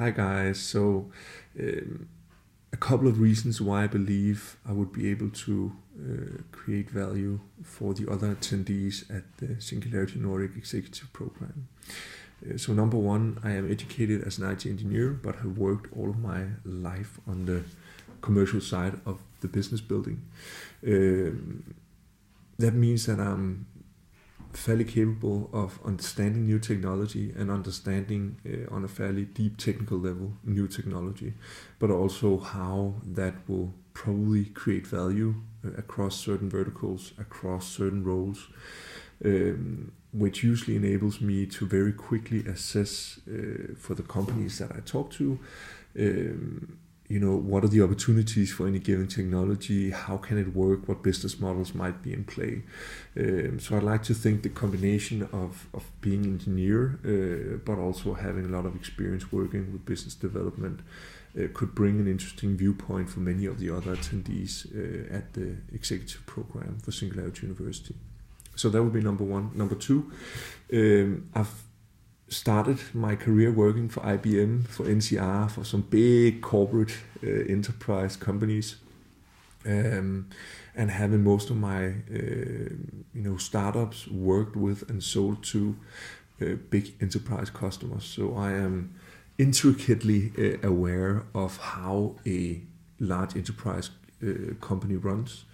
Hi guys. So a couple of reasons why I believe I would be able to create value for the other attendees at the Singularity Nordic Executive Program. So number one, I am educated as an IT engineer, but have worked all of my life on the commercial side of the business building. That means that I'm fairly capable of understanding new technology and understanding on a fairly deep technical level new technology, but also how that will probably create value across certain verticals, across certain roles, which usually enables me to very quickly assess for the companies that I talk to, what are the opportunities for any given technology, how can it work, what business models might be in play. So I like to think the combination of being an engineer, but also having a lot of experience working with business development could bring an interesting viewpoint for many of the other attendees at the executive program for Singularity University. So that would be number one. Number two, I've started my career working for IBM, for NCR, for some big corporate enterprise companies, and having most of my startups worked with and sold to big enterprise customers. So I am intricately aware of how a large enterprise company runs.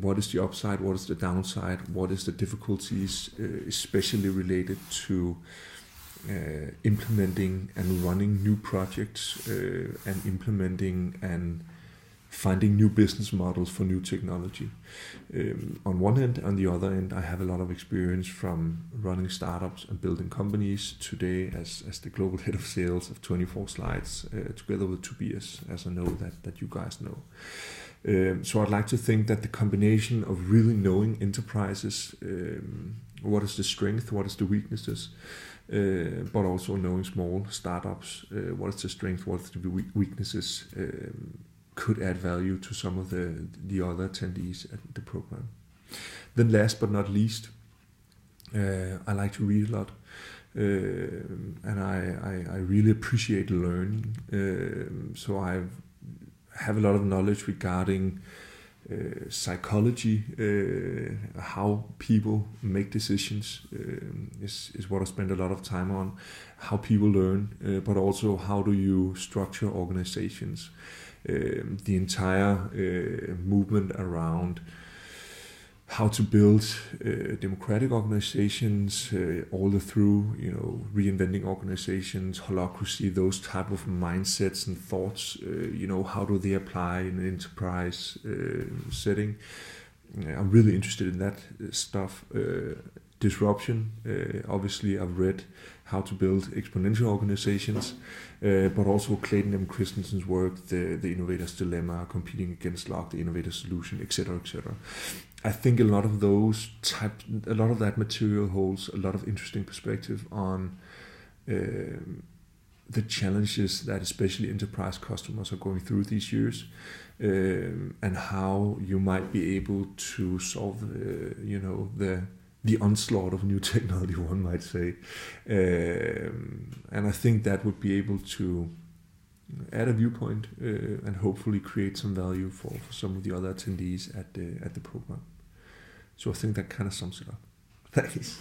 What is the upside, what is the downside, what is the difficulties, especially related to implementing and running new projects and implementing and finding new business models for new technology. On one hand, on the other end, I have a lot of experience from running startups and building companies today as the global head of sales of 24 Slides, together with Tobias, as I know that you guys know. So I'd like to think that the combination of really knowing enterprises, what is the strength, what is the weaknesses, but also knowing small startups, what is the strength, what is the weaknesses, could add value to some of the other attendees at the program. Then last but not least, I like to read a lot, and I really appreciate learning. So I have a lot of knowledge regarding psychology, how people make decisions is what I spend a lot of time on, how people learn, but also how do you structure organizations. The entire movement around how to build democratic organizations, all the through, reinventing organizations, holacracy, those type of mindsets and thoughts, how do they apply in an enterprise setting? I'm really interested in that stuff. Disruption, obviously I've read how to build exponential organizations, but also Clayton M. Christensen's work, the Innovator's Dilemma, Competing Against Luck, the Innovator Solution, etc., etc. I think a lot of that material holds a lot of interesting perspective on the challenges that especially enterprise customers are going through these years, and how you might be able to solve the onslaught of new technology, one might say. And I think that would be able to add a viewpoint and hopefully create some value for some of the other attendees at the program. So I think that kind of sums it up. Thanks.